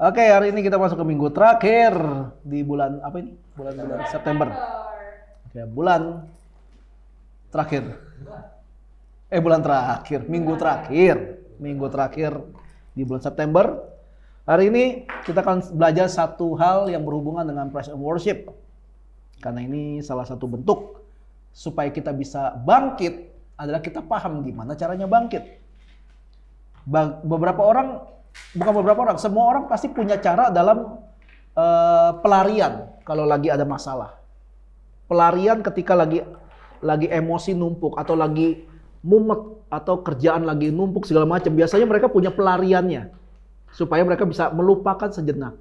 Oke, hari ini kita masuk ke minggu terakhir di bulan apa ini? Bulan September. Oke, bulan terakhir. Bulan terakhir, minggu terakhir di bulan September. Hari ini kita akan belajar satu hal yang berhubungan dengan praise and worship. Karena ini salah satu bentuk supaya kita bisa bangkit adalah kita paham gimana caranya bangkit. Semua orang pasti punya cara dalam pelarian kalau lagi ada masalah. Pelarian ketika lagi emosi numpuk atau lagi mumet atau kerjaan lagi numpuk segala macam. Biasanya mereka punya pelariannya supaya mereka bisa melupakan sejenak.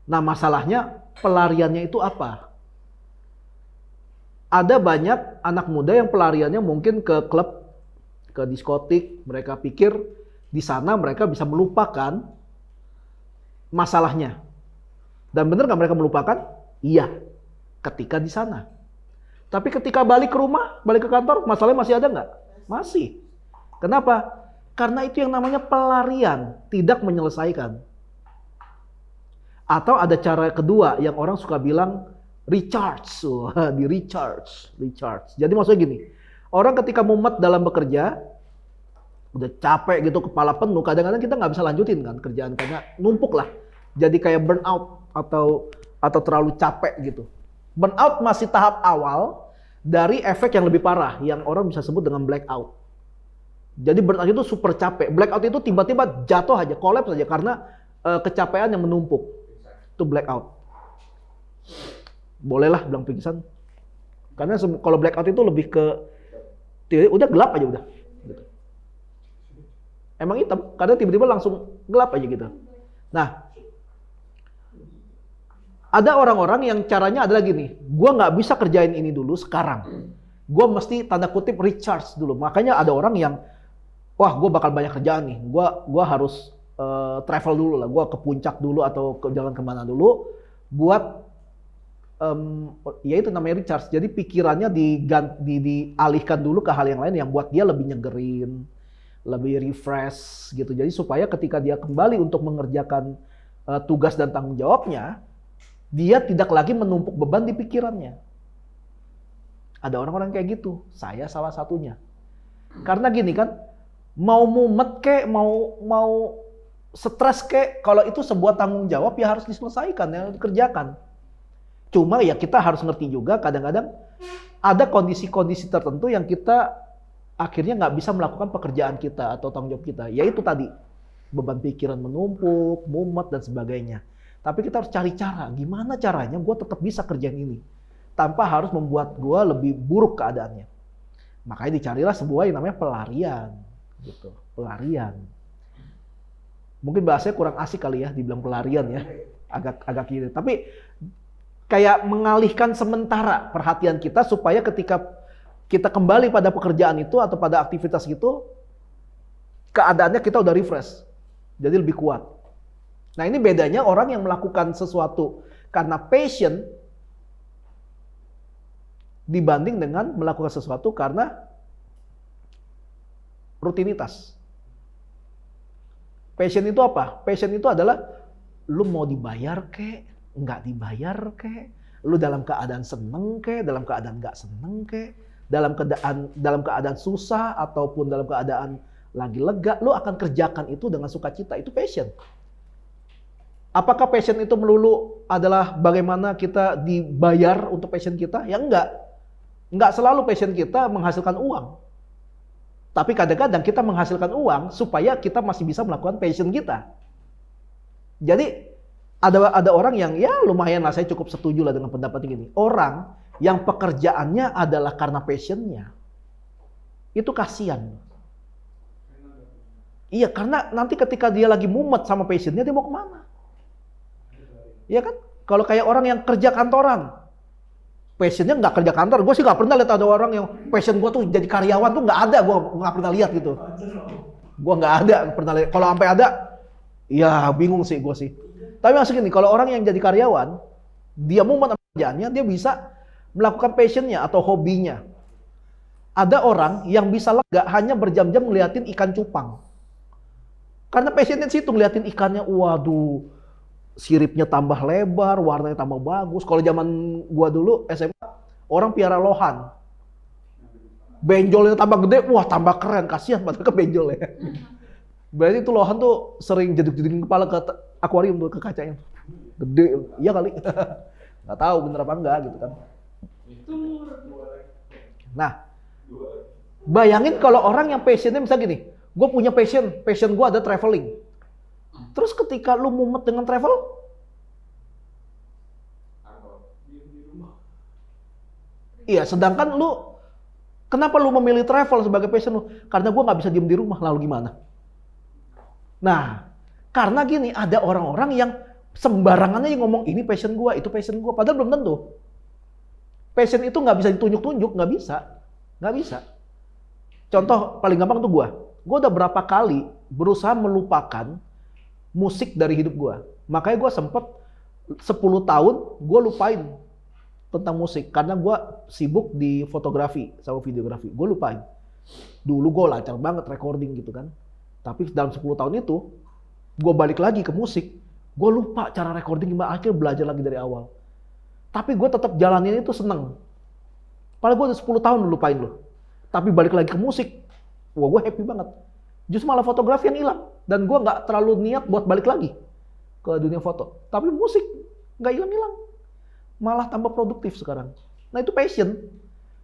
Nah, masalahnya pelariannya itu apa? Ada banyak anak muda yang pelariannya mungkin ke klub, ke diskotik. Mereka pikir di sana mereka bisa melupakan masalahnya. Dan benar nggak mereka melupakan? Iya, ketika di sana. Tapi ketika balik ke rumah, balik ke kantor, masalahnya masih ada nggak? Masih. Kenapa? Karena itu yang namanya pelarian, tidak menyelesaikan. Atau ada cara kedua yang orang suka bilang recharge, di recharge. Jadi maksudnya gini, orang ketika mumet dalam bekerja, udah capek gitu, kepala penuh, kadang-kadang kita nggak bisa lanjutin kan kerjaan karena numpuk lah. Jadi kayak burnout atau terlalu capek gitu. Burnout masih tahap awal dari efek yang lebih parah yang orang bisa sebut dengan blackout. Jadi burnout itu super capek. Blackout itu tiba-tiba jatuh aja, collapse aja karena kecapean yang menumpuk. Itu blackout. Bolehlah bilang pingsan. Karena kalau blackout itu lebih ke udah gelap aja udah. Gitu. Emang hitam, kadang tiba-tiba langsung gelap aja gitu. Nah, ada orang-orang yang caranya adalah gini, gua nggak bisa kerjain ini dulu sekarang. Gua mesti tanda kutip recharge dulu. Makanya ada orang yang, wah gua bakal banyak kerjaan nih, gua harus travel dulu lah, gua ke puncak dulu atau ke jalan kemana dulu, buat ya itu namanya recharge. Jadi pikirannya dialihkan dulu ke hal yang lain yang buat dia lebih nyegerin, lebih refresh gitu. Jadi supaya ketika dia kembali untuk mengerjakan tugas dan tanggung jawabnya, dia tidak lagi menumpuk beban di pikirannya. Ada orang-orang kayak gitu, saya salah satunya. Karena gini kan, mau mumet kek, mau stres kek, kalau itu sebuah tanggung jawab ya harus diselesaikan, ya dikerjakan. Cuma ya kita harus ngerti juga kadang-kadang ada kondisi-kondisi tertentu yang kita akhirnya nggak bisa melakukan pekerjaan kita atau tanggung jawab kita. Yaitu tadi, beban pikiran menumpuk, mumet, dan sebagainya. Tapi kita harus cari cara, gimana caranya gue tetap bisa kerjain ini. Tanpa harus membuat gue lebih buruk keadaannya. Makanya dicarilah sebuah yang namanya pelarian. Gitu, pelarian. Mungkin bahasanya kurang asik kali ya, dibilang pelarian ya. Agak gitu. Tapi kayak mengalihkan sementara perhatian kita supaya ketika kita kembali pada pekerjaan itu atau pada aktivitas itu, keadaannya kita udah refresh. Jadi lebih kuat. Nah, ini bedanya orang yang melakukan sesuatu karena passion dibanding dengan melakukan sesuatu karena rutinitas. Passion itu apa? Passion itu adalah lu mau dibayar kek, nggak dibayar kek, lu dalam keadaan seneng kek, dalam keadaan nggak seneng kek, dalam keadaan susah ataupun dalam keadaan lagi lega, lu akan kerjakan itu dengan sukacita. Itu passion. Apakah passion itu melulu adalah bagaimana kita dibayar untuk passion kita? Ya enggak. Enggak selalu passion kita menghasilkan uang. Tapi kadang-kadang kita menghasilkan uang supaya kita masih bisa melakukan passion kita. Jadi ada orang yang ya lumayan lah, saya cukup setuju lah dengan pendapat ini. Orang yang pekerjaannya adalah karena passionnya, itu kasihan. Iya, karena nanti ketika dia lagi mumet sama passionnya, dia mau kemana? Iya kan? Kalau kayak orang yang kerja kantoran, passionnya nggak kerja kantor. Gue sih nggak pernah lihat ada orang yang passion gue tuh jadi karyawan tuh, nggak ada. Gue nggak pernah lihat gitu. Gue nggak ada pernah lihat. Kalau sampai ada, ya bingung sih gue sih. Tapi maksudnya gini, kalau orang yang jadi karyawan, dia mumet sama kerjaannya, dia bisa melakukan passionnya atau hobinya. Ada orang yang bisa lega hanya berjam-jam ngeliatin ikan cupang. Karena passionnya di situ ngeliatin ikannya, waduh, siripnya tambah lebar, warnanya tambah bagus. Kalau zaman gua dulu SMA, orang piara lohan. Benjolnya tambah gede, wah tambah keren, kasihan padahal ke benjol ya. Berarti itu lohan tuh sering jeduk-jedukin kepala ke akuarium tuh, ke kacanya. Gede, iya kali. Nggak tahu bener apa enggak gitu kan. Nah, bayangin kalau orang yang passionnya misalnya gini, gue punya passion gue ada traveling. Terus ketika lu mumet dengan travel, iya, sedangkan lu, kenapa lu memilih travel sebagai passion lu? Karena gue nggak bisa diem di rumah, lalu gimana? Nah, karena gini, ada orang-orang yang sembarangannya yang ngomong ini passion gue, itu passion gue, padahal belum tentu. Passion itu nggak bisa ditunjuk-tunjuk, nggak bisa. Contoh paling gampang tuh gue udah berapa kali berusaha melupakan musik dari hidup gue. Makanya gue sempet 10 tahun gue lupain tentang musik karena gue sibuk di fotografi sama videografi. Gue lupain. Dulu gue lancar banget recording gitu kan. Tapi dalam 10 tahun itu gue balik lagi ke musik. Gue lupa cara recording gimana, akhirnya belajar lagi dari awal. Tapi gue tetap jalanin itu seneng. Padahal gue udah 10 tahun lupain loh. Tapi balik lagi ke musik, wah gue happy banget. Justru malah fotografi yang hilang. Dan gue gak terlalu niat buat balik lagi ke dunia foto. Tapi musik gak hilang-hilang. Malah tambah produktif sekarang. Nah itu passion.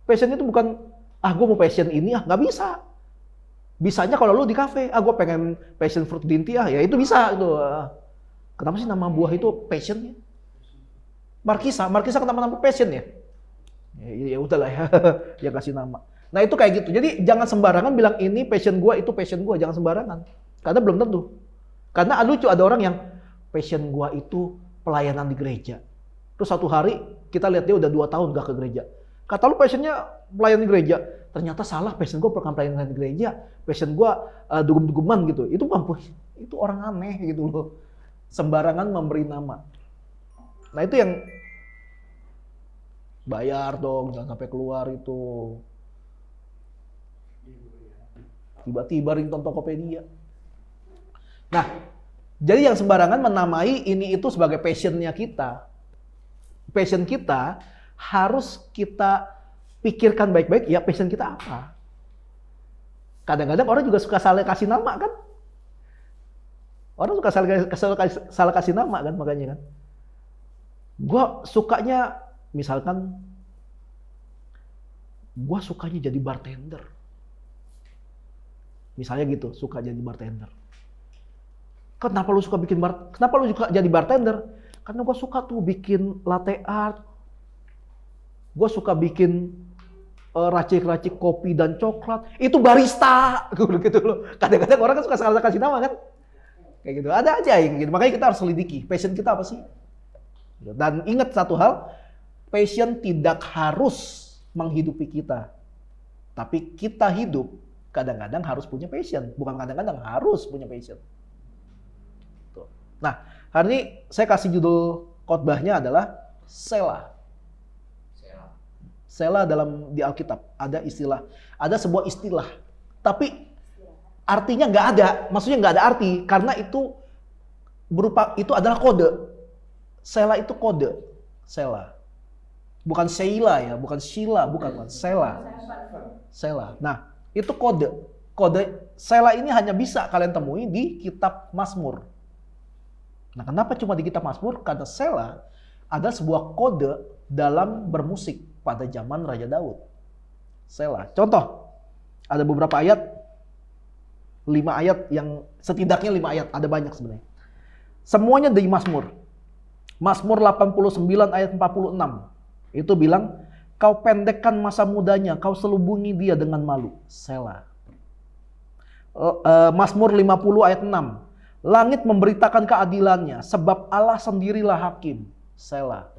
Passion itu bukan, gue mau passion ini, gak bisa. Bisanya kalau lu di kafe, gue pengen passion fruit green tea, ya itu bisa. Itu. Kenapa sih nama buah itu passion? Markisa kenapa nama passion ya? Ya udahlah ya, ya kasih nama. Nah itu kayak gitu. Jadi jangan sembarangan bilang ini passion gue, itu passion gue. Jangan sembarangan. Karena belum tentu. Karena lucu ada orang yang passion gue itu pelayanan di gereja. Terus satu hari kita lihat dia udah 2 tahun gak ke gereja. Kata lu passionnya pelayanan di gereja. Ternyata salah, passion gue bukan pelayanan di gereja. Passion gue dugem-dugeman gitu. Itu orang aneh gitu loh. Sembarangan memberi nama. Nah itu yang bayar dong, jangan sampai keluar itu. Tiba-tiba ringtone Tokopedia. Nah, jadi yang sembarangan menamai ini itu sebagai passionnya kita. Passion kita harus kita pikirkan baik-baik, ya passion kita apa. Kadang-kadang orang juga suka salah kasih nama kan. Orang suka salah kasih nama kan, makanya kan. Gue sukanya, misalkan, gue sukanya jadi bartender. Misalnya gitu, suka jadi bartender. Kenapa lu suka jadi bartender? Karena gue suka tuh bikin latte art. Gue suka bikin racik-racik kopi dan coklat. Itu barista. Gitu loh. Kadang-kadang orang kan suka salah kasih nama kan. Kayak gitu. Ada aja yang gitu. Makanya kita harus selidiki. Passion kita apa sih? Dan ingat satu hal. Passion tidak harus menghidupi kita. Tapi kita hidup kadang-kadang harus punya passion. Bukan kadang-kadang harus punya passion. Tuh. Nah, hari ini saya kasih judul khotbahnya adalah Selah. Selah di Alkitab ada sebuah istilah. Tapi artinya nggak ada. Maksudnya nggak ada arti. Karena itu adalah kode. Selah itu kode. Selah. Bukan Sheila ya, bukan Sheila, bukan. Selah. Selah. Nah, itu kode. Kode Selah ini hanya bisa kalian temui di kitab Mazmur. Nah, kenapa cuma di kitab Mazmur? Karena Selah adalah sebuah kode dalam bermusik pada zaman Raja Daud. Selah. Contoh, ada beberapa ayat, 5 ayat yang setidaknya 5 ayat, ada banyak sebenarnya. Semuanya dari Mazmur. Mazmur 89 ayat 46. Itu bilang, kau pendekkan masa mudanya, kau selubungi dia dengan malu. Selah. Mazmur 50 ayat 6. Langit memberitakan keadilannya, sebab Allah sendirilah hakim. Selah.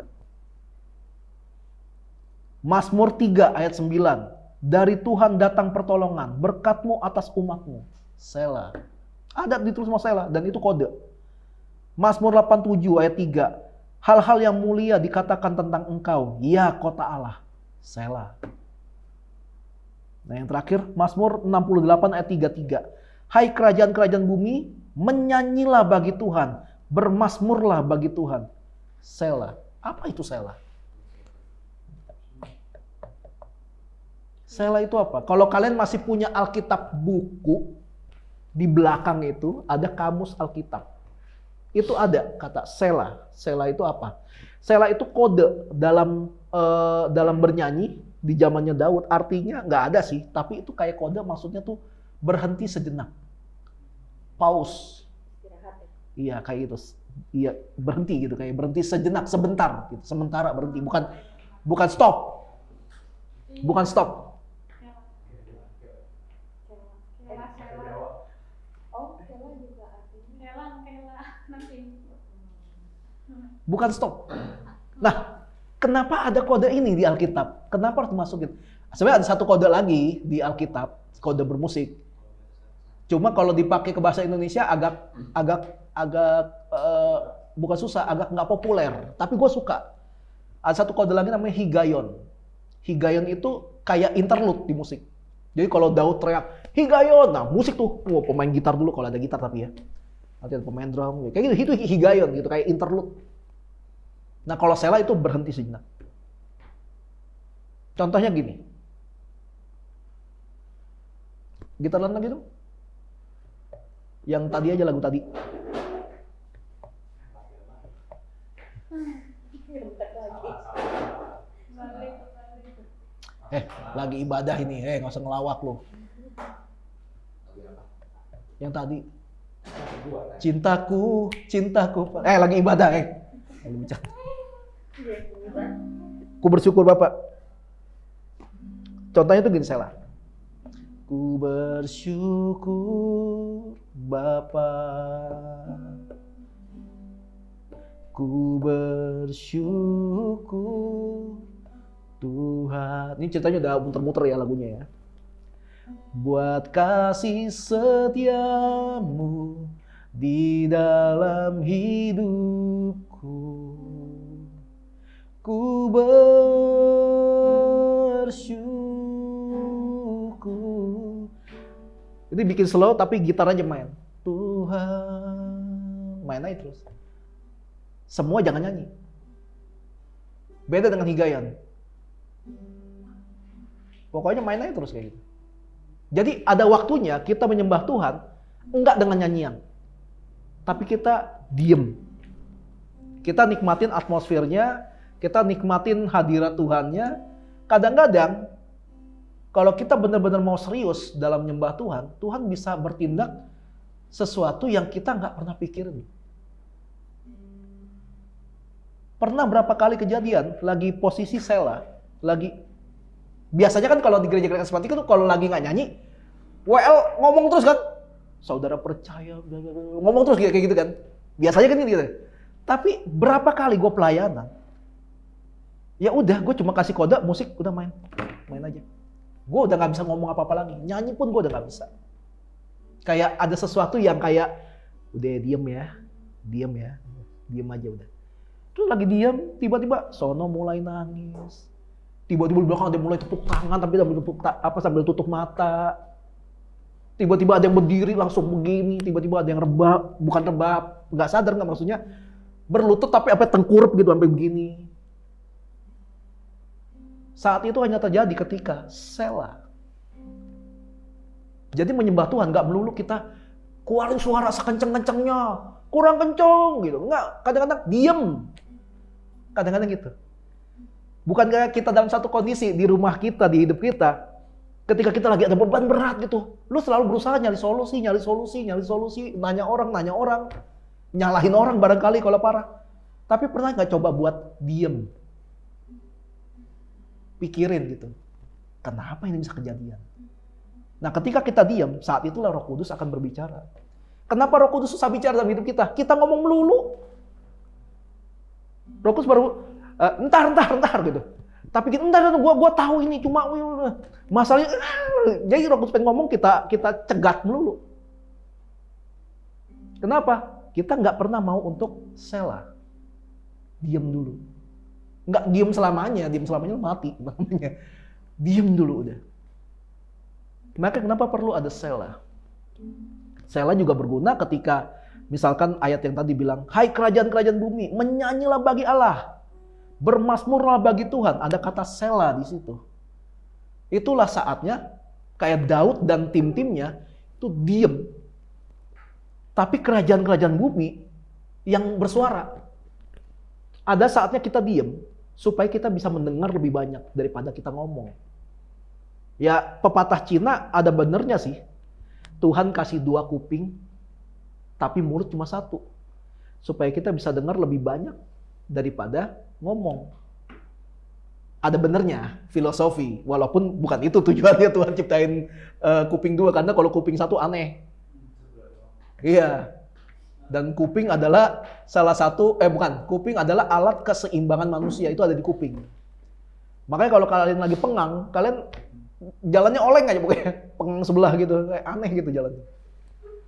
Mazmur 3 ayat 9. Dari Tuhan datang pertolongan, berkat-Mu atas umat-Mu. Selah. Ada ditulis sama Selah, dan itu kode. Mazmur 87 ayat 3. Hal-hal yang mulia dikatakan tentang Engkau, ya kota Allah. Selah. Nah yang terakhir, Mazmur 68 ayat 33. Hai kerajaan-kerajaan bumi, Menyanyilah bagi Tuhan, bermazmurlah bagi Tuhan. Selah. Apa itu selah? Selah itu apa? Kalau kalian masih punya Alkitab buku, di belakang itu ada kamus Alkitab. Itu ada kata selah. Selah itu apa? Selah itu kode dalam bernyanyi di zamannya Daud. Artinya nggak ada sih, tapi itu kayak kode, maksudnya tuh berhenti sejenak. Pause. Iya, kayak itu. Iya, berhenti gitu, kayak berhenti sejenak, sebentar gitu. Sementara berhenti, bukan stop. Bukan stop. Bukan stop. Nah, kenapa ada kode ini di Alkitab? Kenapa harus dimasukin? Sebenarnya ada satu kode lagi di Alkitab, kode bermusik. Cuma kalau dipakai ke bahasa Indonesia agak bukan susah, agak nggak populer. Tapi gue suka. Ada satu kode lagi namanya higayon. Higayon itu kayak interlude di musik. Jadi kalau Daud teriak higayon, nah musik tuh, pemain gitar dulu kalau ada gitar tapi ya. Nanti ada pemain drum, kayak gitu. Itu higayon gitu, kayak interlude. Nah kalau selah itu berhenti sejenak. Contohnya gini. Gitaran lagi dong. Yang tadi aja, lagu tadi. Lagi ibadah ini, nggak usah ngelawak lo. Yang tadi. Cintaku, cintaku. Lagi ibadah, Lagi bicara. Ku bersyukur Bapak. Contohnya tuh gini, selah. Ku bersyukur Bapak. Ku bersyukur Tuhan. Ini ceritanya udah muter-muter ya lagunya ya. Buat kasih setiamu di dalam hidupku. Ku bersyukur. Ini bikin slow tapi gitar aja main. Tuhan. Main aja terus. Semua jangan nyanyi. Beda dengan higayan. Pokoknya main aja terus kayak gitu. Jadi ada waktunya kita menyembah Tuhan enggak dengan nyanyian. Tapi kita diem. Kita nikmatin atmosfernya. Kita nikmatin hadirat Tuhannya. Kadang-kadang kalau kita benar-benar mau serius dalam menyembah Tuhan, Tuhan bisa bertindak sesuatu yang kita nggak pernah pikirin. Pernah berapa kali kejadian lagi posisi selah, biasanya kan kalau di gereja-gereja seperti itu kalau lagi nggak nyanyi, ngomong terus kan, saudara percaya, ngomong terus kayak gitu kan, biasanya kan gitu. Tapi berapa kali gue pelayanan, ya udah gue cuma kasih kode musik, udah main aja. Gue udah nggak bisa ngomong apa-apa lagi, nyanyi pun gue udah nggak bisa. Kayak ada sesuatu yang kayak, udah diem aja udah. Terus lagi diam, tiba-tiba sono mulai nangis. Tiba-tiba di belakang ada mulai tepuk tangan, tapi sambil tutup mata. Tiba-tiba ada yang berdiri langsung begini, tiba-tiba ada yang bukan rebab, nggak sadar nggak maksudnya berlutut tapi tengkurap gitu sampai begini. Saat itu hanya terjadi ketika selah. Jadi menyembah Tuhan nggak melulu kita keluarin suara sekenceng-kencengnya, kurang kenceng gitu, nggak. Kadang-kadang diem. Kadang-kadang gitu. Bukan kayak kita dalam satu kondisi di rumah kita, di hidup kita, ketika kita lagi ada beban berat gitu, lu selalu berusaha nyari solusi, nanya orang, nyalahin orang barangkali kalau parah. Tapi pernah nggak coba buat diem? Pikirin gitu, kenapa ini bisa kejadian? Nah ketika kita diem, saat itulah Roh Kudus akan berbicara. Kenapa Roh Kudus susah bicara dalam hidup kita? Kita ngomong melulu. Roh Kudus baru entar gitu. Tapi entar gua tahu ini cuma masalahnya. Jadi Roh Kudus pengen ngomong kita cegat melulu. Kenapa? Kita nggak pernah mau untuk selah. Diam dulu. Nggak diam selamanya mati namanya. Diam dulu udah. Maka kenapa perlu ada selah? Selah juga berguna ketika misalkan ayat yang tadi bilang, hai kerajaan-kerajaan bumi, menyanyilah bagi Allah, bermasmurlah bagi Tuhan. Ada kata selah di situ. Itulah saatnya kayak Daud dan tim-timnya itu diem. Tapi kerajaan-kerajaan bumi yang bersuara. Ada saatnya kita diem supaya kita bisa mendengar lebih banyak daripada kita ngomong. Ya, pepatah Cina ada benernya sih. Tuhan kasih 2 kuping, tapi mulut cuma 1. Supaya kita bisa dengar lebih banyak daripada ngomong. Ada benernya, filosofi. Walaupun bukan itu tujuannya Tuhan ciptain kuping 2. Karena kalau kuping 1 aneh. Iya. Dan kuping adalah kuping adalah alat keseimbangan manusia. Itu ada di kuping. Makanya kalau kalian lagi pengang, kalian jalannya oleng aja pokoknya. Pengang sebelah gitu. Kayak aneh gitu jalannya.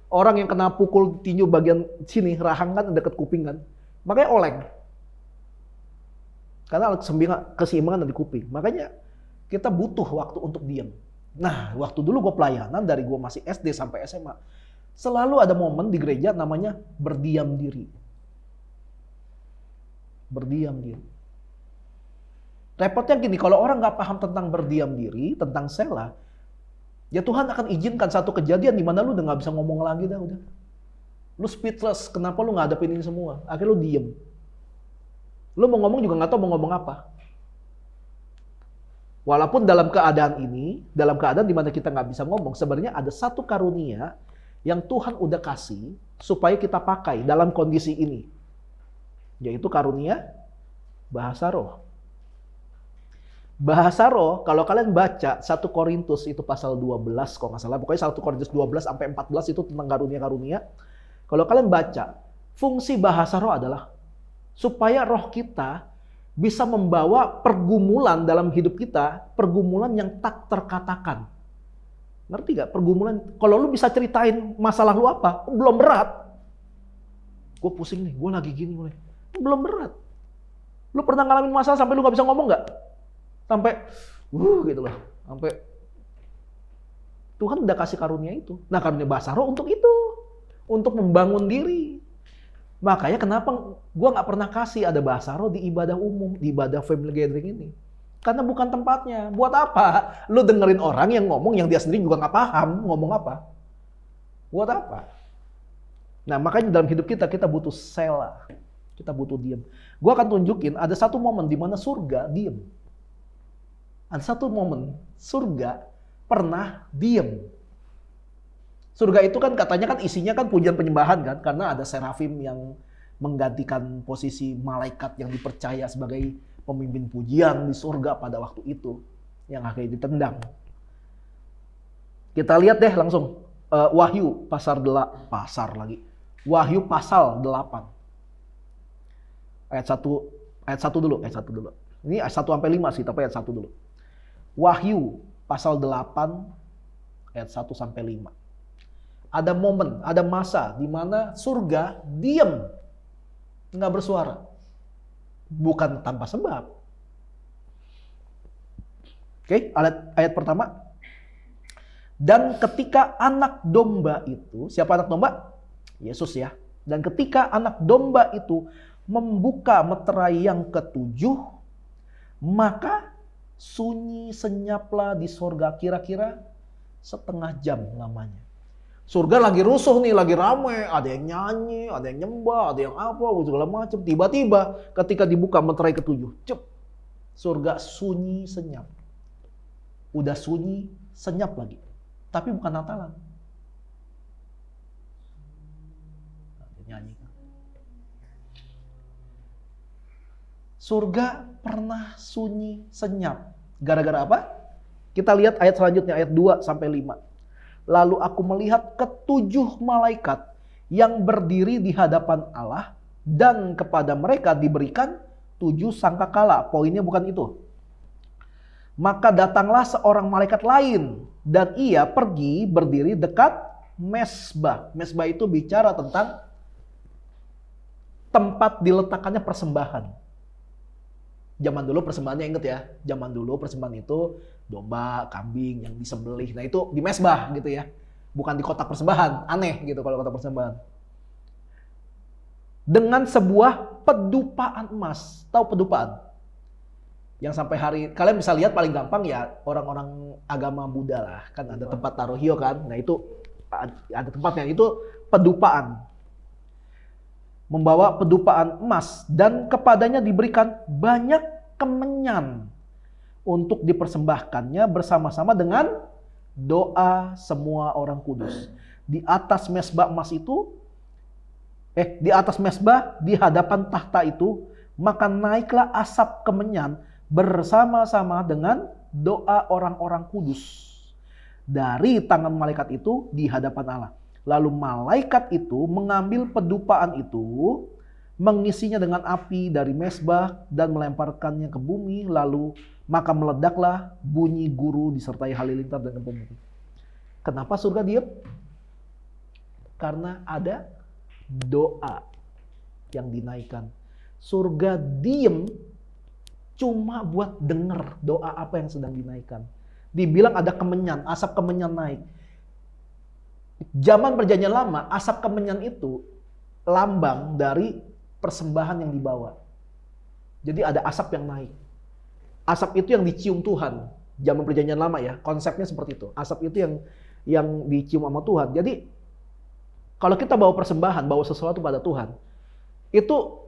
Orang yang kena pukul tinju bagian sini, rahang kan deket kuping kan. Makanya oleng. Karena keseimbangan ada di kuping. Makanya kita butuh waktu untuk diam. Nah, waktu dulu gue pelayanan dari gue masih SD sampai SMA. Selalu ada momen di gereja namanya berdiam diri. Berdiam diri. Repotnya gini, kalau orang nggak paham tentang berdiam diri, tentang selah, ya Tuhan akan izinkan satu kejadian di mana lu udah nggak bisa ngomong lagi dah udah. Lu speechless, kenapa lu ngadepin ini semua? Akhirnya lu diem. Lu mau ngomong juga nggak tahu mau ngomong apa. Walaupun dalam keadaan ini, dalam keadaan di mana kita nggak bisa ngomong, sebenarnya ada satu karunia yang Tuhan udah kasih supaya kita pakai dalam kondisi ini. Yaitu karunia bahasa roh. Bahasa roh, kalau kalian baca 1 Korintus itu pasal 12 kalau nggak salah, pokoknya 1 Korintus 12 sampai 14 itu tentang karunia-karunia. Kalau kalian baca, fungsi bahasa roh adalah supaya roh kita bisa membawa pergumulan dalam hidup kita, pergumulan yang tak terkatakan. Ngerti gak? Pergumulan, kalau lu bisa ceritain masalah lu apa, belum berat. Gue pusing nih, gue lagi gini. Belum berat. Lu pernah ngalamin masalah sampai lu gak bisa ngomong gak? Sampai, gitu loh. Sampai, Tuhan udah kasih karunia itu. Nah, karunia bahasa roh untuk itu. Untuk membangun diri. Makanya kenapa gue gak pernah kasih ada bahasa roh di ibadah umum, di ibadah family gathering ini. Karena bukan tempatnya. Buat apa? Lu dengerin orang yang ngomong yang dia sendiri juga gak paham ngomong apa. Buat apa? Nah, makanya dalam hidup kita butuh selah. Kita butuh diam. Gue akan tunjukin ada satu momen di mana surga diam. Ada satu momen surga pernah diam. Surga itu kan katanya kan isinya kan pujian penyembahan kan. Karena ada serafim yang menggantikan posisi malaikat yang dipercaya sebagai pemimpin pujian di surga pada waktu itu. Yang akhirnya ditendang. Kita lihat deh langsung. Wahyu Wahyu pasal 8. Ayat 1 dulu. Ini ayat 1 sampai 5 sih, tapi ayat 1 dulu. Wahyu pasal 8 ayat 1 sampai 5. Ada momen, ada masa di mana surga diam. Nggak bersuara. Bukan tanpa sebab. Oke, ayat pertama. Dan ketika anak domba itu, siapa anak domba? Yesus ya. Dan ketika anak domba itu membuka meterai yang ke-7, maka sunyi senyaplah di sorga kira-kira setengah jam lamanya. Surga lagi rusuh nih, lagi ramai, ada yang nyanyi, ada yang nyembah, ada yang apa, segala macam. Tiba-tiba ketika dibuka meterai ke-7, surga sunyi senyap. Udah sunyi senyap lagi. Tapi bukan Natalan. Nyanyi. Surga pernah sunyi senyap. Gara-gara apa? Kita lihat ayat selanjutnya, ayat 2 sampai 5. Lalu aku melihat ke-7 malaikat yang berdiri di hadapan Allah dan kepada mereka diberikan 7 sangkakala. Poinnya bukan itu. Maka datanglah seorang malaikat lain dan ia pergi berdiri dekat mesbah. Mesbah itu bicara tentang tempat diletakkannya persembahan. Zaman dulu persembahannya inget ya. Zaman dulu persembahan itu domba, kambing yang disembelih. Nah itu di mesbah gitu ya. Bukan di kotak persembahan, aneh gitu kalau kotak persembahan. Dengan sebuah pedupaan emas. Tahu pedupaan? Yang sampai hari, kalian bisa lihat paling gampang ya orang-orang agama Buddha lah. Kan ada tempat taruh hiyo kan. Nah itu ada tempatnya, itu pedupaan. Membawa pedupaan emas dan kepadanya diberikan banyak kemenyan untuk dipersembahkannya bersama-sama dengan doa semua orang kudus. Di atas mesbah emas itu, di atas mesbah di hadapan tahta itu, maka naiklah asap kemenyan bersama-sama dengan doa orang-orang kudus dari tangan malaikat itu di hadapan Allah. Lalu malaikat itu mengambil pedupaan itu, mengisinya dengan api dari mesbah dan melemparkannya ke bumi, lalu maka meledaklah bunyi guru disertai halilintar dengan pemuti. Kenapa surga diam? Karena ada doa yang dinaikkan. Surga diem cuma buat denger doa apa yang sedang dinaikkan. Dibilang ada kemenyan, asap kemenyan naik. Zaman perjanjian lama, asap kemenyan itu lambang dari persembahan yang dibawa. Jadi ada asap yang naik. Asap itu yang dicium Tuhan. Zaman perjanjian lama ya, konsepnya seperti itu. Asap itu yang dicium sama Tuhan. Jadi kalau kita bawa persembahan, bawa sesuatu pada Tuhan, itu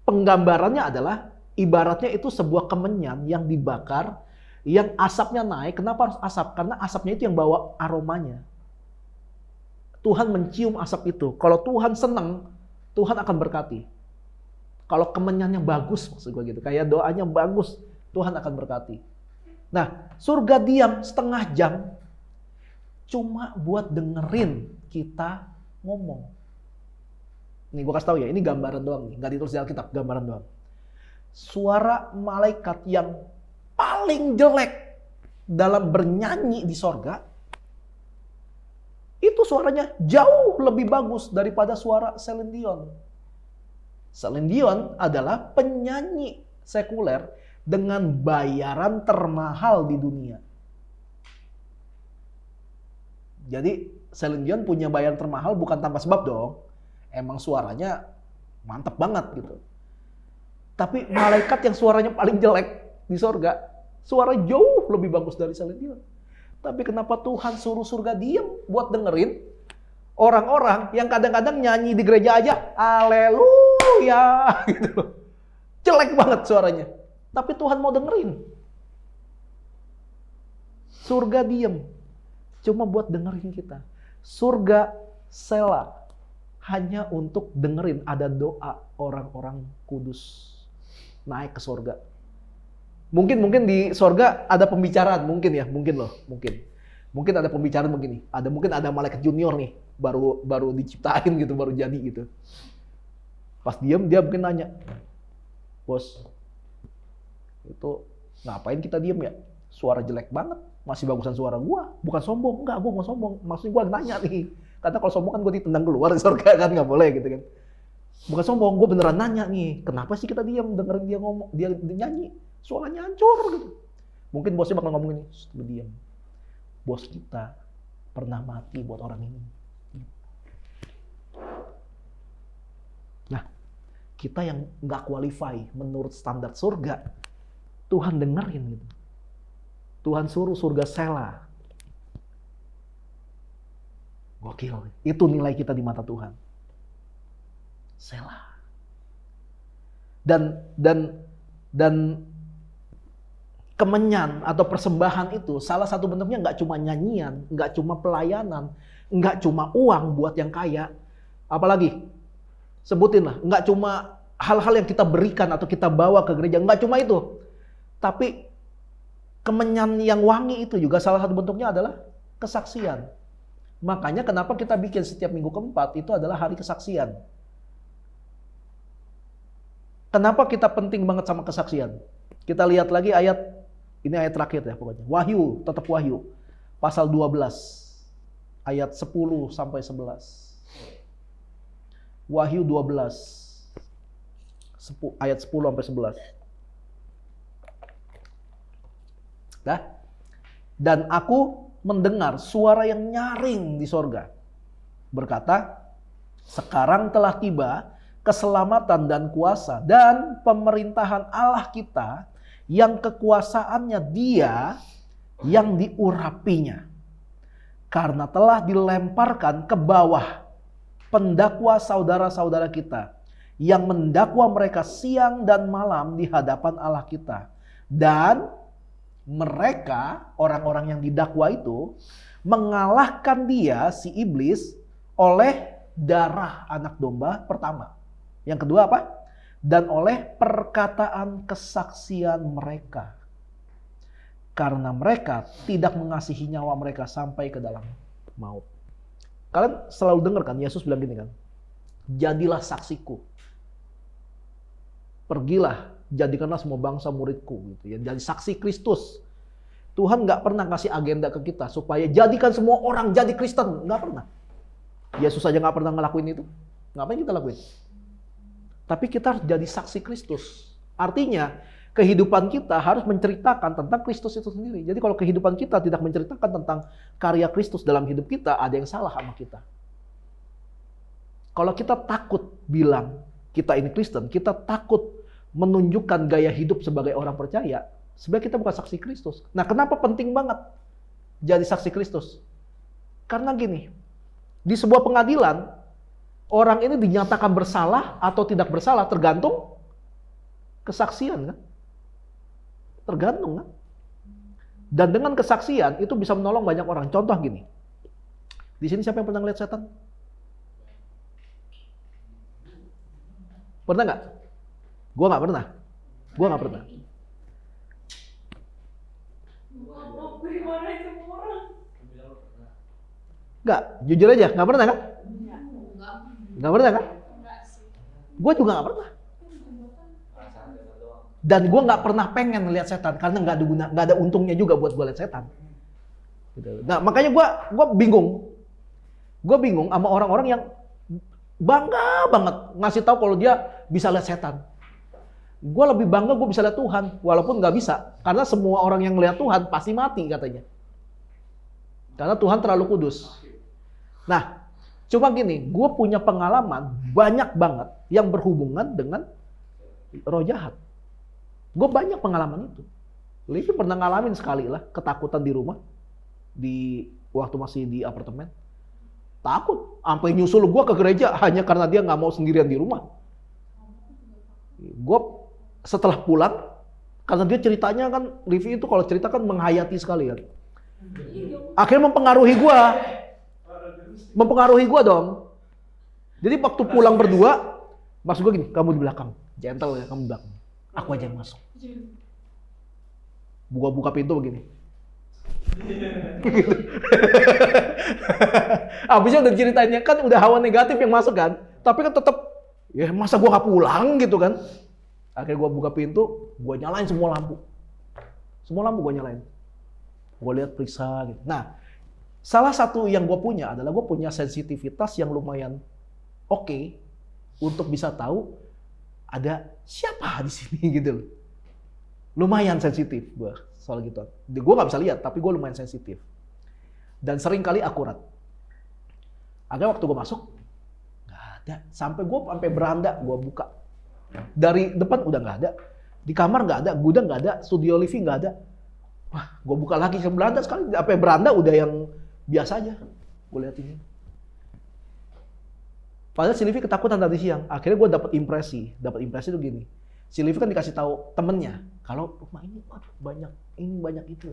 penggambarannya adalah ibaratnya itu sebuah kemenyan yang dibakar, yang asapnya naik. Kenapa harus asap? Karena asapnya itu yang bawa aromanya. Tuhan mencium asap itu. Kalau Tuhan senang, Tuhan akan berkati. Kalau kemenyannya bagus, maksud gue gitu, kayak doanya bagus, Tuhan akan berkati. Nah, surga diam setengah jam cuma buat dengerin kita ngomong. Nih gue kasih tahu ya, ini gambaran doang nih, nggak ditulis di Alkitab, gambaran doang. Suara malaikat yang paling jelek dalam bernyanyi di sorga, itu suaranya jauh lebih bagus daripada suara Celine Dion. Celine Dion adalah penyanyi sekuler dengan bayaran termahal di dunia. Jadi Celine Dion punya bayaran termahal bukan tanpa sebab dong. Emang suaranya mantep banget gitu. Tapi malaikat yang suaranya paling jelek di sorga, suara jauh lebih bagus dari Celine Dion. Tapi kenapa Tuhan suruh surga diam buat dengerin orang-orang yang kadang-kadang nyanyi di gereja aja, haleluya gitu loh. Jelek banget suaranya. Tapi Tuhan mau dengerin. Surga diam cuma buat dengerin kita. Surga sela hanya untuk dengerin ada doa orang-orang kudus naik ke surga. Mungkin di sorga ada pembicaraan, mungkin loh. Mungkin ada pembicaraan begini. Mungkin ada malaikat junior nih, baru diciptain gitu, baru jadi gitu. Pas diem dia mungkin nanya, bos, itu ngapain kita diem ya? Suara jelek banget, masih bagusan suara gua. Bukan sombong, enggak, gua mau sombong. Maksudnya gua nanya nih. Karena kalau sombong kan gua ditendang keluar dari surga kan, nggak boleh gitu kan. Bukan sombong, gua beneran nanya nih, kenapa sih kita diem dengerin dia ngomong, dia nyanyi? Suaranya hancur gitu. Mungkin bosnya bakal ngomong ini, lu diam. Bos kita pernah mati buat orang ini. Nah, kita yang nggak qualify menurut standar surga, Tuhan dengerin gitu. Tuhan suruh surga sela. Gokil. Itu nilai kita di mata Tuhan. Sela. Dan kemenyan atau persembahan itu salah satu bentuknya nggak cuma nyanyian, nggak cuma pelayanan, nggak cuma uang buat yang kaya. Apalagi sebutin lah, nggak cuma hal-hal yang kita berikan atau kita bawa ke gereja, nggak cuma itu. Tapi kemenyan yang wangi itu juga salah satu bentuknya adalah kesaksian. Makanya kenapa kita bikin setiap minggu keempat itu adalah hari kesaksian. Kenapa kita penting banget sama kesaksian? Kita lihat lagi ini ayat terakhir ya pokoknya. Wahyu, tetap Wahyu. Pasal 12. Ayat 10 sampai 11. Wahyu 12. Ayat 10 sampai 11. Nah, dan aku mendengar suara yang nyaring di sorga. Berkata, sekarang telah tiba keselamatan dan kuasa dan pemerintahan Allah kita yang kekuasaannya Dia yang diurapinya. Karena telah dilemparkan ke bawah pendakwa saudara-saudara kita yang mendakwa mereka siang dan malam di hadapan Allah kita. Dan mereka, orang-orang yang didakwa itu, mengalahkan dia, si iblis, oleh darah anak domba pertama. Yang kedua apa? Dan oleh perkataan kesaksian mereka. Karena mereka tidak mengasihi nyawa mereka sampai ke dalam maut. Kalian selalu dengar kan, Yesus bilang gini kan, jadilah saksiku. Pergilah, jadikanlah semua bangsa muridku. Gitu ya. Jadi saksi Kristus. Tuhan nggak pernah kasih agenda ke kita supaya jadikan semua orang jadi Kristen. Nggak pernah. Yesus aja nggak pernah ngelakuin itu. Ngapain kita lakuin? Tapi kita harus jadi saksi Kristus. Artinya, kehidupan kita harus menceritakan tentang Kristus itu sendiri. Jadi kalau kehidupan kita tidak menceritakan tentang karya Kristus dalam hidup kita, ada yang salah sama kita. Kalau kita takut bilang kita ini Kristen, kita takut menunjukkan gaya hidup sebagai orang percaya, sebenarnya kita bukan saksi Kristus. Nah, kenapa penting banget jadi saksi Kristus? Karena gini, di sebuah pengadilan, orang ini dinyatakan bersalah atau tidak bersalah tergantung kesaksian kan? Tergantung kan? Dan dengan kesaksian itu bisa menolong banyak orang. Contoh gini. Di sini siapa yang pernah lihat setan? Pernah nggak? Gua nggak pernah. Gua nggak pernah. Nggak, jujur aja, nggak pernah kan? Nggak pernah kan? Gue juga nggak pernah. Dan gue nggak pernah pengen lihat setan karena nggak ada untungnya juga buat gue lihat setan. Nah makanya gue bingung. Gue bingung sama orang-orang yang bangga banget ngasih tahu kalau dia bisa lihat setan. Gue lebih bangga gue bisa lihat Tuhan, walaupun nggak bisa. Karena semua orang yang lihat Tuhan pasti mati katanya. Karena Tuhan terlalu kudus. Nah, cuma gini, gue punya pengalaman banyak banget yang berhubungan dengan roh jahat. Gue banyak pengalaman itu. Livi pernah ngalamin sekali lah ketakutan di rumah, di waktu masih di apartemen. Takut, sampai nyusul gue ke gereja hanya karena dia nggak mau sendirian di rumah. Gue setelah pulang, karena dia ceritanya kan, Livi itu kalau cerita kan menghayati sekali kan. Akhirnya mempengaruhi gue dong. Jadi waktu pulang berdua, maksud gue gini, kamu di belakang, gentle ya, kamu di belakang. Aku aja yang masuk. Buka pintu begini. Gitu. Abisnya udah ceritainnya kan udah hawa negatif yang masuk kan. Tapi kan tetap, ya masa gue gak pulang gitu kan. Akhirnya gue buka pintu, gue nyalain semua lampu. Semua lampu gue nyalain. Gue lihat periksa gitu. Nah, salah satu yang gue punya adalah gue punya sensitivitas yang lumayan oke untuk bisa tahu ada siapa di sini gitu loh. Lumayan sensitif gue soal gitu. Gue nggak bisa lihat, tapi gue lumayan sensitif. Dan sering kali akurat. Akhirnya waktu gue masuk, nggak ada. Sampai beranda gue buka. Dari depan udah nggak ada. Di kamar nggak ada, gudang nggak ada, studio Livi nggak ada. Wah, gue buka lagi ke beranda sekali. Sampai beranda udah yang biasa aja. Gue lihat ini. Padahal si Livi ketakutan tadi siang. Akhirnya gue dapat impresi. Dapat impresi itu gini. Si Livi kan dikasih tahu temennya. Kalau rumah ini waduh, banyak ini banyak itu.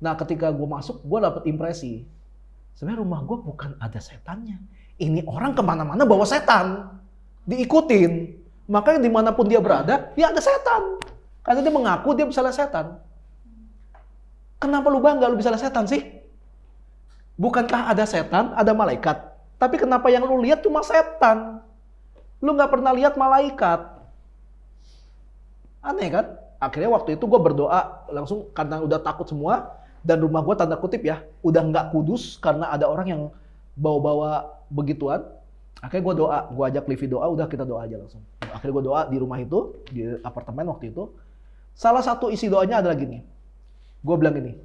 Nah ketika gue masuk, gue dapat impresi. Sebenarnya rumah gue bukan ada setannya. Ini orang kemana-mana bawa setan. Diikutin. Makanya dimanapun dia berada, dia ada setan. Karena dia mengaku dia bisa lihat setan. Kenapa lu bangga lu bisa lihat setan sih? Bukankah ada setan, ada malaikat? Tapi kenapa yang lu lihat cuma setan? Lu nggak pernah lihat malaikat. Aneh kan? Akhirnya waktu itu gue berdoa langsung karena udah takut semua. Dan rumah gue tanda kutip ya, udah nggak kudus karena ada orang yang bawa-bawa begituan. Akhirnya gue doa, gue ajak Livi doa, udah kita doa aja langsung. Akhirnya gue doa di rumah itu, di apartemen waktu itu. Salah satu isi doanya adalah gini. Gue bilang gini,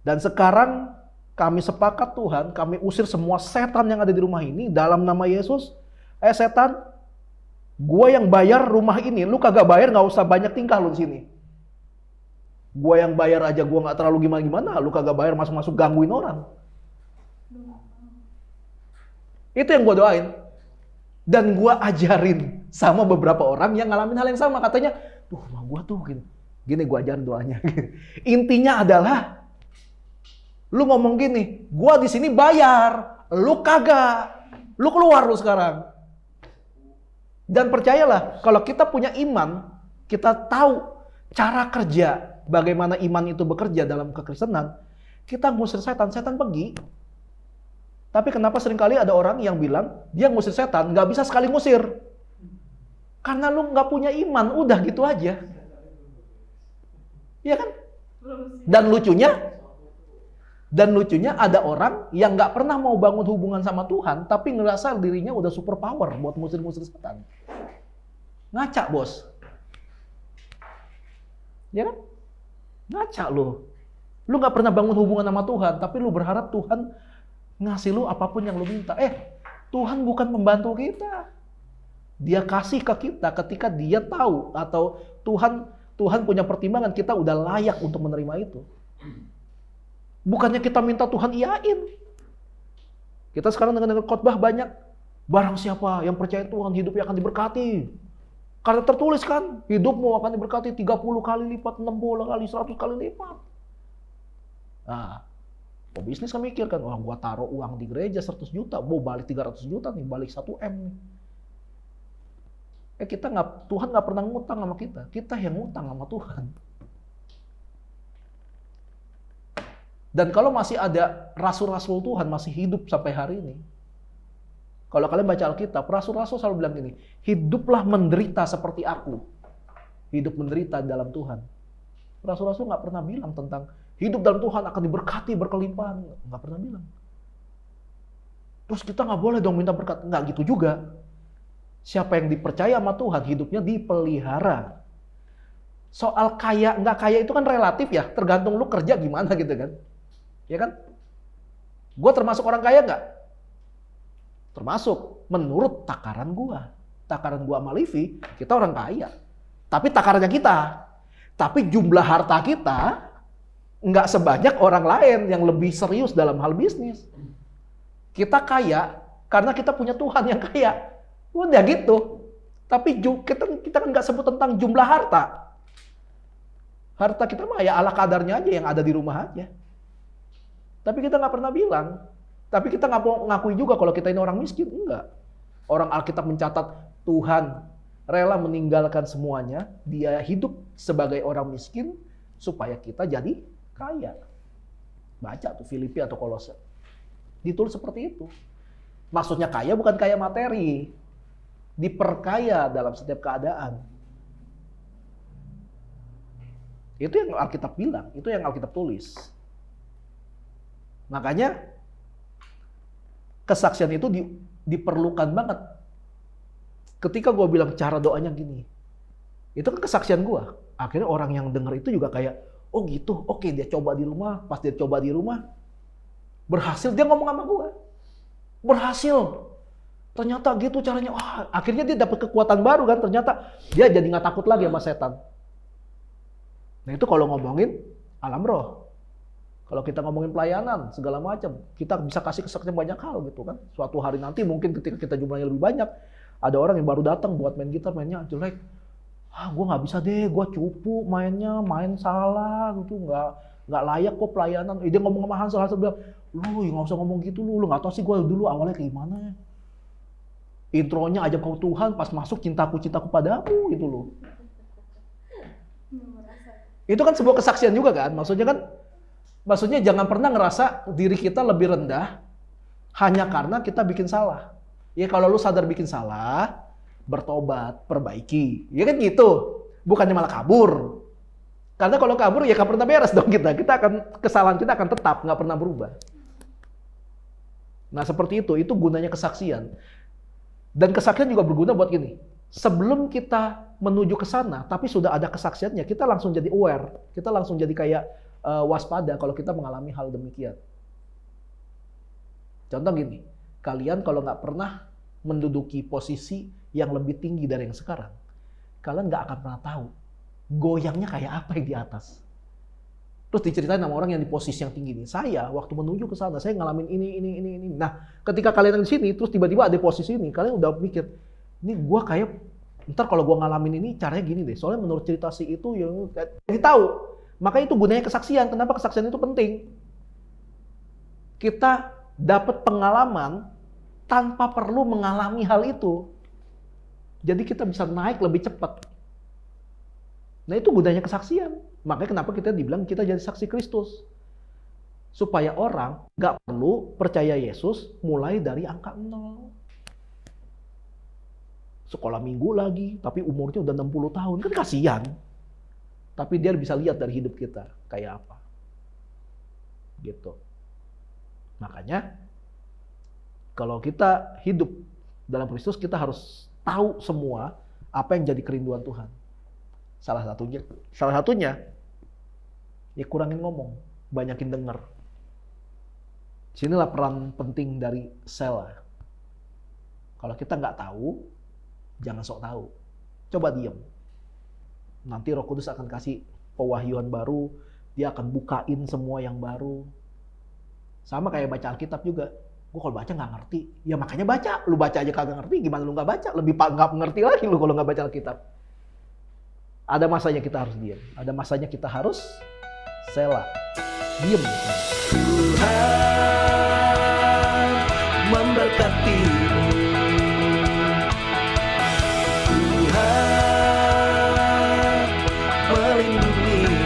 Dan sekarang kami sepakat Tuhan, kami usir semua setan yang ada di rumah ini dalam nama Yesus. Setan, gue yang bayar rumah ini, lu kagak bayar nggak usah banyak tingkah lu di sini. Gue yang bayar aja gue nggak terlalu gimana-gimana, lu kagak bayar masuk-masuk gangguin orang. Itu yang gue doain. Dan gue ajarin sama beberapa orang yang ngalamin hal yang sama. Katanya, tuh rumah gue tuh gini. Gini gue ajarin doanya. Intinya adalah, lu ngomong gini, gue di sini bayar, lu kagak. Lu keluar lu sekarang. Dan percayalah, kalau kita punya iman, kita tahu cara kerja, bagaimana iman itu bekerja dalam kekristenan, kita ngusir setan, setan pergi. Tapi kenapa seringkali ada orang yang bilang, dia ngusir setan, nggak bisa sekali ngusir. Karena lu nggak punya iman, udah gitu aja. Iya kan? Dan lucunya ada orang yang nggak pernah mau bangun hubungan sama Tuhan, tapi ngerasa dirinya udah super power buat ngusir-ngusir setan. Ngaca, bos. Ya kan? Ngaca lu. Lu nggak pernah bangun hubungan sama Tuhan, tapi lu berharap Tuhan ngasih lu apapun yang lu minta. Tuhan bukan pembantu kita. Dia kasih ke kita ketika dia tahu atau Tuhan punya pertimbangan kita udah layak untuk menerima itu. Bukannya kita minta Tuhan iyain. Kita sekarang dengan khotbah banyak, barang siapa yang percaya Tuhan hidupnya akan diberkati. Karena tertulis kan, hidupmu akan diberkati 30 kali lipat, 60 kali, 100 kali lipat. Nah, pebisnis kan mikir kan, wah gua taruh uang di gereja 100 juta, mau balik 300 juta nih, balik 1 M nih. Tuhan nggak pernah ngutang sama kita yang ngutang sama Tuhan. Dan kalau masih ada rasul-rasul Tuhan masih hidup sampai hari ini, kalau kalian baca Alkitab, rasul-rasul selalu bilang gini, hiduplah menderita seperti aku. Hidup menderita dalam Tuhan. Rasul-rasul nggak pernah bilang tentang hidup dalam Tuhan akan diberkati berkelimpahan. Nggak pernah bilang. Terus kita nggak boleh dong minta berkat. Nggak gitu juga. Siapa yang dipercaya sama Tuhan, hidupnya dipelihara. Soal kaya, nggak kaya itu kan relatif ya. Tergantung lu kerja gimana gitu kan. Ya kan? Gue termasuk orang kaya nggak? Termasuk. Menurut takaran gue. Takaran gue sama Livi, kita orang kaya. Tapi takarannya kita. Tapi jumlah harta kita nggak sebanyak orang lain yang lebih serius dalam hal bisnis. Kita kaya karena kita punya Tuhan yang kaya. Udah gitu. Tapi kita kan nggak sebut tentang jumlah harta. Harta kita mah ya ala kadarnya aja yang ada di rumah aja. Tapi kita nggak pernah bilang. Tapi kita nggak mau ngakui juga kalau kita ini orang miskin. Enggak. Orang Alkitab mencatat Tuhan rela meninggalkan semuanya. Dia hidup sebagai orang miskin supaya kita jadi kaya. Baca tuh Filipi atau Kolose. Ditulis seperti itu. Maksudnya kaya bukan kaya materi. Diperkaya dalam setiap keadaan. Itu yang Alkitab bilang. Itu yang Alkitab tulis. Makanya kesaksian itu diperlukan banget. Ketika gue bilang cara doanya gini. Itu kan kesaksian gue. Akhirnya orang yang denger itu juga kayak, oh gitu, oke dia coba di rumah. Pas dia coba di rumah, berhasil, dia ngomong sama gue. Berhasil. Ternyata gitu caranya. Wah, akhirnya dia dapat kekuatan baru kan. Ternyata dia jadi nggak takut lagi sama setan. Nah itu kalau ngomongin alam roh. Kalau kita ngomongin pelayanan, segala macam. Kita bisa kasih kesaksian banyak hal gitu kan. Suatu hari nanti mungkin ketika kita jumlahnya lebih banyak, ada orang yang baru datang buat main gitar, mainnya jelek. Gue nggak bisa deh, gue cupu mainnya, main salah gitu, nggak layak kok pelayanan. Dia ngomong sama Hansel bilang, lu nggak usah ngomong gitu lu nggak tahu sih gue dulu awalnya kayak gimana. Intronya aja kau Tuhan, pas masuk cintaku padamu gitu loh. Itu kan sebuah kesaksian juga kan, maksudnya jangan pernah ngerasa diri kita lebih rendah hanya karena kita bikin salah. Ya kalau lu sadar bikin salah, bertobat, perbaiki. Ya kan gitu. Bukannya malah kabur. Karena kalau kabur ya gak pernah beres dong kita. Kesalahan kita akan tetap, gak pernah berubah. Nah seperti itu gunanya kesaksian. Dan kesaksian juga berguna buat gini. Sebelum kita menuju ke sana, tapi sudah ada kesaksiannya, kita langsung jadi aware. Kita langsung jadi kayak, waspada kalau kita mengalami hal demikian. Contoh gini, kalian kalau nggak pernah menduduki posisi yang lebih tinggi dari yang sekarang, kalian nggak akan pernah tahu goyangnya kayak apa yang di atas. Terus diceritain sama orang yang di posisi yang tinggi nih, saya waktu menuju ke sana, saya ngalamin ini. Nah, ketika kalian di sini, terus tiba-tiba ada posisi ini, kalian udah mikir, ini gua kayak, ntar kalau gua ngalamin ini caranya gini deh. Soalnya menurut cerita si itu yang jadi tahu. Makanya itu gunanya kesaksian. Kenapa kesaksian itu penting? Kita dapat pengalaman tanpa perlu mengalami hal itu. Jadi kita bisa naik lebih cepat. Nah itu gunanya kesaksian. Makanya kenapa kita dibilang kita jadi saksi Kristus. Supaya orang nggak perlu percaya Yesus mulai dari angka 0. Sekolah minggu lagi, tapi umurnya udah 60 tahun. Kan kasihan. Tapi dia bisa lihat dari hidup kita kayak apa. Gitu. Makanya kalau kita hidup dalam Kristus, kita harus tahu semua apa yang jadi kerinduan Tuhan. Salah satunya ya kurangin ngomong, banyakin denger. Sinilah peran penting dari sel. Kalau kita nggak tahu, jangan sok tahu. Coba diam. Nanti Roh Kudus akan kasih pewahyuan baru, dia akan bukain semua yang baru. Sama kayak baca Alkitab juga. Gue kalau baca nggak ngerti. Ya makanya baca. Lu baca aja kagak ngerti, gimana lu nggak baca? Lebih nggak ngerti lagi lu kalau nggak baca Alkitab. Ada masanya kita harus diam. Ada masanya kita harus sela. Diam. Tuhan memberkatimu. Tuhan melindungimu.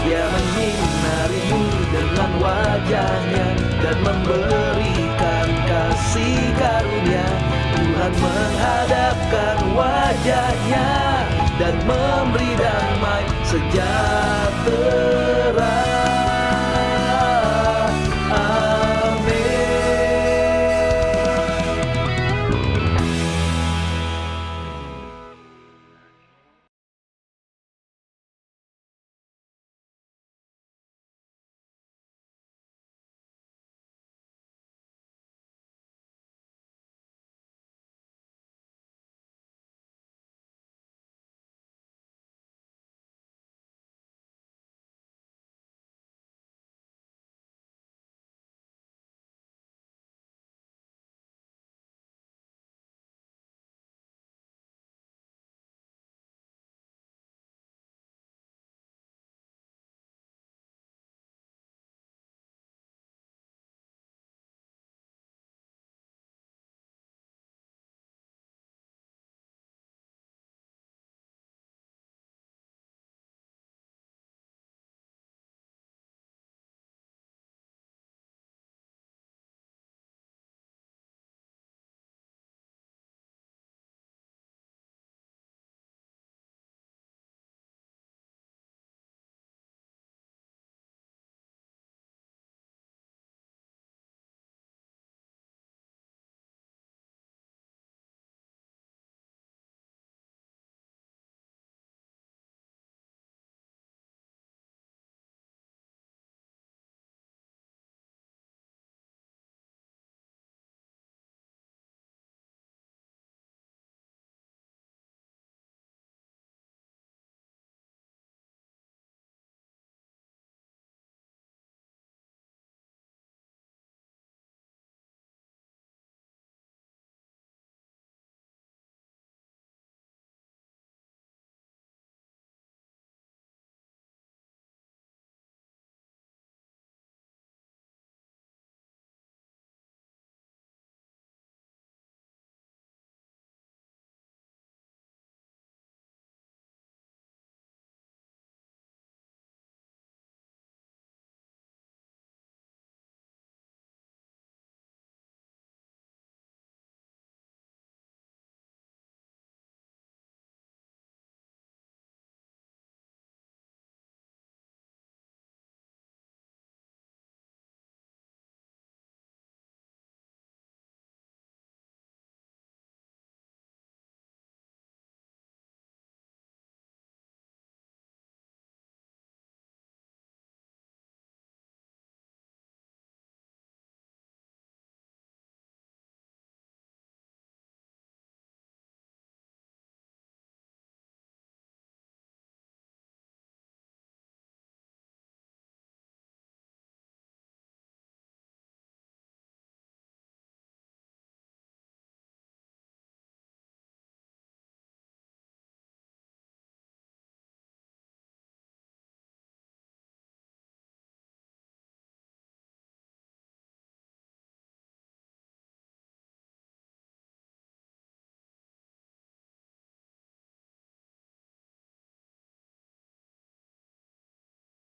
Dia menyinarimu dengan wajahnya dan memberikan kasih karunia. Tuhan menghadapkan wajahnya dan memberi damai sejahtera.